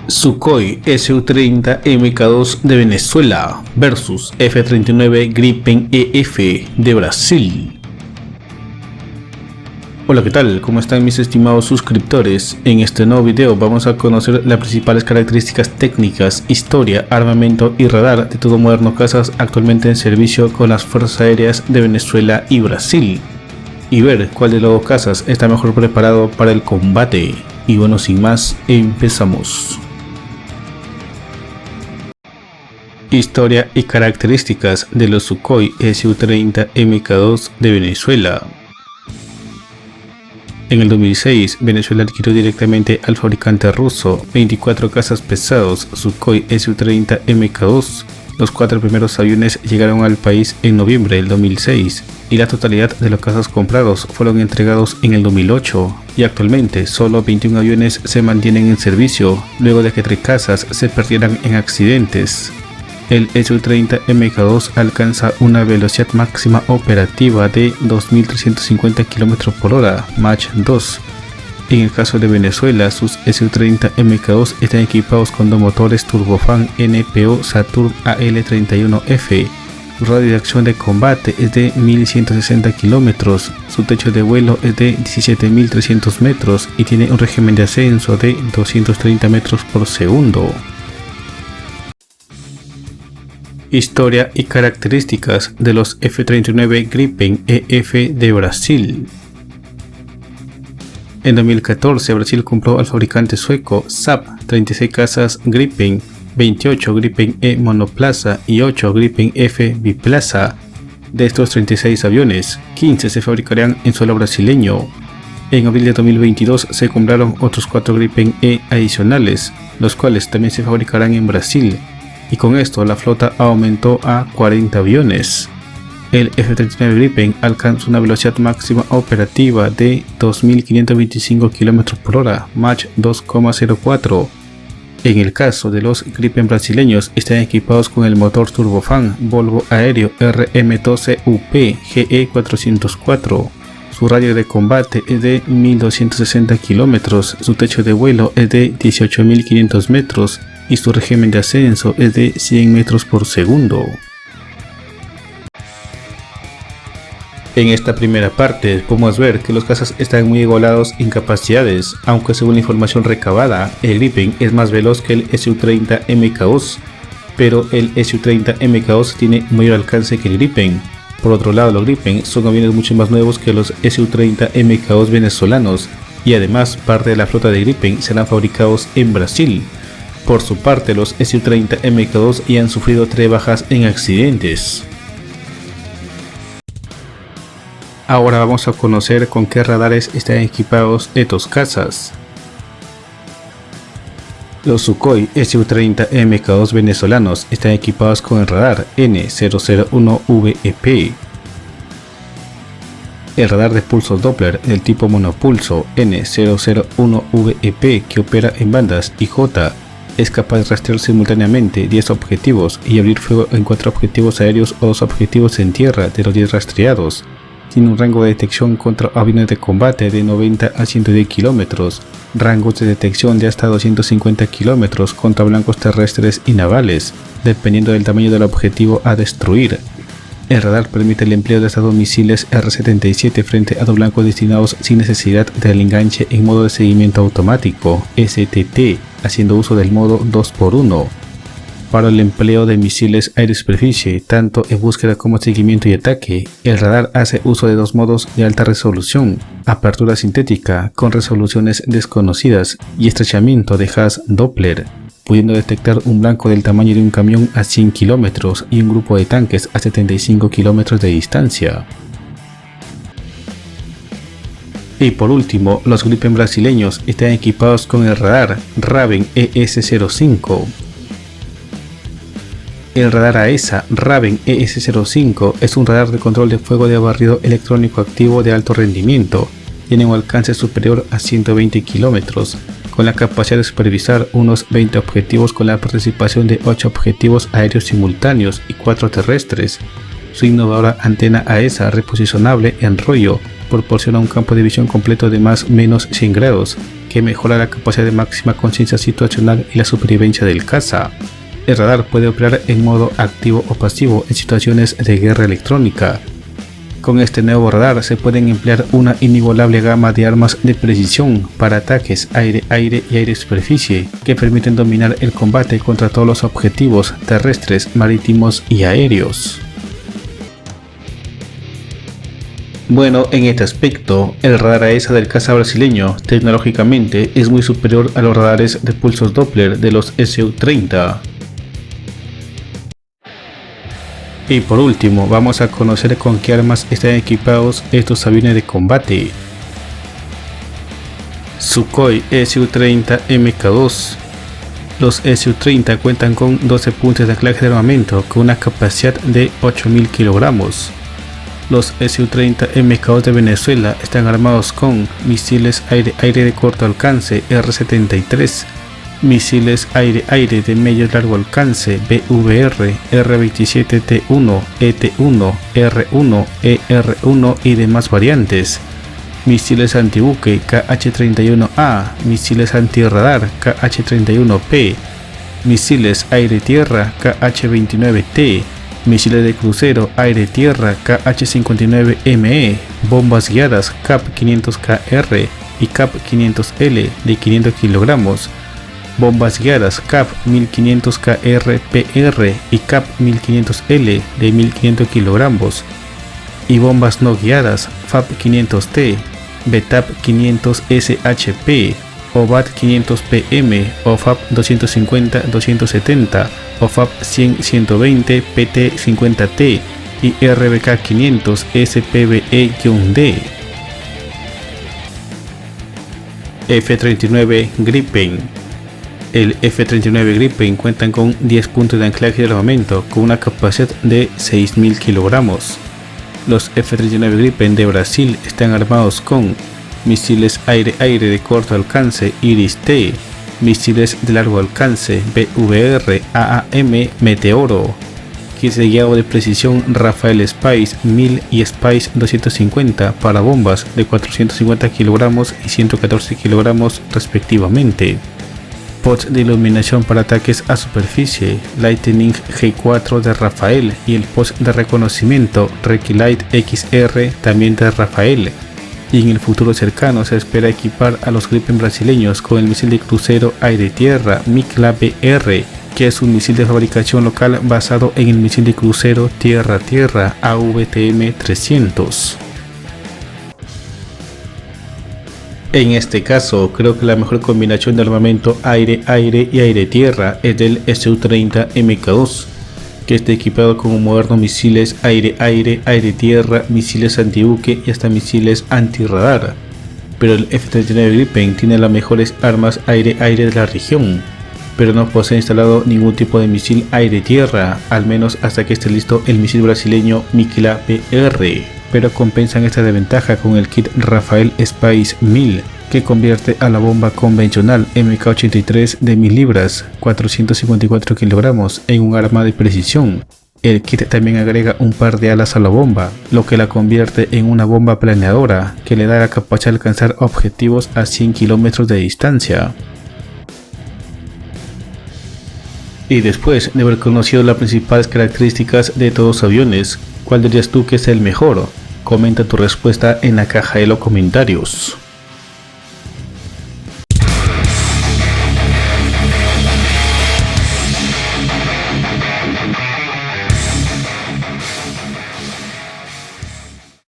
Sukhoi Su-30 Mk2 de Venezuela versus F-39 Gripen EF de Brasil. Hola, ¿qué tal? ¿Cómo están mis estimados suscriptores? En este nuevo video vamos a conocer las principales características técnicas, historia, armamento y radar de todo moderno cazas actualmente en servicio con las Fuerzas Aéreas de Venezuela y Brasil, y ver cuál de los cazas está mejor preparado para el combate. Y bueno, sin más, empezamos. Historia y características de los Sukhoi Su-30 Mk2 de Venezuela. En el 2006, Venezuela adquirió directamente al fabricante ruso 24 cazas pesados Sukhoi Su-30 Mk2. Los 4 primeros aviones llegaron al país en noviembre del 2006 y la totalidad de los cazas comprados fueron entregados en el 2008, y actualmente solo 21 aviones se mantienen en servicio luego de que 3 cazas se perdieran en accidentes. El Su-30 Mk2 alcanza una velocidad máxima operativa de 2.350 km/h, Mach 2. En el caso de Venezuela, sus Su-30 Mk2 están equipados con dos motores turbofan NPO Saturn AL-31F. Su radio de acción de combate es de 1.160 km, su techo de vuelo es de 17.300 metros y tiene un régimen de ascenso de 230 metros por segundo. Historia y características de los F-39 Gripen EF de Brasil. En 2014, Brasil compró al fabricante sueco Saab 36 cazas Gripen, 28 Gripen E monoplaza y 8 Gripen F biplaza. De estos 36 aviones, 15 se fabricarían en suelo brasileño. En abril de 2022 se compraron otros 4 Gripen E adicionales, los cuales también se fabricarán en Brasil, y con esto la flota aumentó a 40 aviones. El F-39 Gripen alcanza una velocidad máxima operativa de 2.525 km/h, Mach 2,04. En el caso de los Gripen brasileños, están equipados con el motor turbofan Volvo Aéreo RM12UP GE404. Su radio de combate es de 1.260 km, su techo de vuelo es de 18.500 metros y su régimen de ascenso es de 100 metros por segundo. En esta primera parte podemos ver que los cazas están muy igualados en capacidades, aunque según la información recabada, el Gripen es más veloz que el Su-30 Mk2, pero el Su-30 Mk2 tiene mayor alcance que el Gripen. Por otro lado, los Gripen son aviones mucho más nuevos que los Su-30 Mk2 venezolanos, y además parte de la flota de Gripen serán fabricados en Brasil. Por su parte, los Su-30 Mk2 ya han sufrido 3 bajas en accidentes. Ahora vamos a conocer con qué radares están equipados estos cazas. Los Sukhoi Su-30 Mk2 venezolanos están equipados con el radar N001VEP, el radar de pulso Doppler del tipo monopulso N001VEP, que opera en bandas IJ, es capaz de rastrear simultáneamente 10 objetivos y abrir fuego en 4 objetivos aéreos o 2 objetivos en tierra de los 10 rastreados. Tiene un rango de detección contra aviones de combate de 90 a 110 km, rangos de detección de hasta 250 km contra blancos terrestres y navales, dependiendo del tamaño del objetivo a destruir. El radar permite el empleo de hasta 2 misiles R-77 frente a 2 blancos destinados sin necesidad del enganche en modo de seguimiento automático, STT, haciendo uso del modo 2x1. Para el empleo de misiles aire-superficie, tanto en búsqueda como seguimiento y ataque, el radar hace uso de 2 modos de alta resolución: apertura sintética con resoluciones desconocidas y estrechamiento de haz Doppler, pudiendo detectar un blanco del tamaño de un camión a 100 km y un grupo de tanques a 75 km de distancia. Y por último, los Gripen brasileños están equipados con el radar Raven ES-05. El radar AESA Raven ES-05 es un radar de control de fuego de barrido electrónico activo de alto rendimiento. Tiene un alcance superior a 120 km, con la capacidad de supervisar unos 20 objetivos con la participación de 8 objetivos aéreos simultáneos y 4 terrestres. Su innovadora antena AESA reposicionable en rollo proporciona un campo de visión completo de más o menos 100 grados, que mejora la capacidad de máxima conciencia situacional y la supervivencia del caza. El radar puede operar en modo activo o pasivo en situaciones de guerra electrónica. Con este nuevo radar se pueden emplear una inigualable gama de armas de precisión para ataques aire-aire y aire-superficie que permiten dominar el combate contra todos los objetivos terrestres, marítimos y aéreos. Bueno, en este aspecto, el radar AESA del caza brasileño tecnológicamente es muy superior a los radares de pulsos Doppler de los Su-30. Y por último, vamos a conocer con qué armas están equipados estos aviones de combate. Sukhoi Su-30 Mk2. Los Su-30 cuentan con 12 puntos de anclaje de armamento con una capacidad de 8.000 kilogramos. Los Su-30 Mk2 de Venezuela están armados con misiles aire-aire de corto alcance R-73, misiles aire-aire de medio y largo alcance BVR, R-27T1, ET1, R1, ER1 y demás variantes, misiles antibuque KH-31A, misiles antirradar KH-31P, misiles aire-tierra KH-29T, misiles de crucero aire-tierra KH-59ME, bombas guiadas KAP-500KR y KAP-500L de 500 kilogramos, bombas guiadas KAP-1500KR-PR y KAP-1500L de 1500 kilogramos, y bombas no guiadas FAP-500T, BTAP-500SHP, o BAT-500PM, o FAP-250-270, o FAP-100-120 PT-50T y RBK-500 SPVE-D. F-39 Gripen. El F-39 Gripen cuentan con 10 puntos de anclaje de armamento con una capacidad de 6.000 kilogramos. Los F-39 Gripen de Brasil están armados con misiles aire-aire de corto alcance Iris-T, misiles de largo alcance BVR AAM Meteoro, kits de guiado de precisión Rafael Spice 1000 y Spice 250 para bombas de 450 kilogramos y 114 kilogramos respectivamente. Pods de iluminación para ataques a superficie Lightning G4 de Rafael y el pod de reconocimiento Recilight XR también de Rafael. Y en el futuro cercano se espera equipar a los Gripen brasileños con el misil de crucero aire-tierra Mikla-BR, que es un misil de fabricación local basado en el misil de crucero tierra-tierra AVTM-300. En este caso, creo que la mejor combinación de armamento aire-aire y aire-tierra es del Su-30 Mk2, que está equipado con modernos misiles aire-aire, aire-tierra, misiles antibuque y hasta misiles antirradar. Pero el F-39 Gripen tiene las mejores armas aire-aire de la región, pero no posee instalado ningún tipo de misil aire-tierra, al menos hasta que esté listo el misil brasileño Mikla-BR, pero compensan esta desventaja con el kit Rafael Spice 1000, que convierte a la bomba convencional Mk83 de 1000 libras, 454 kilogramos, en un arma de precisión. El kit también agrega un par de alas a la bomba, lo que la convierte en una bomba planeadora, que le da la capacidad de alcanzar objetivos a 100 kilómetros de distancia. Y después de haber conocido las principales características de todos los aviones, ¿cuál dirías tú que es el mejor? Comenta tu respuesta en la caja de los comentarios.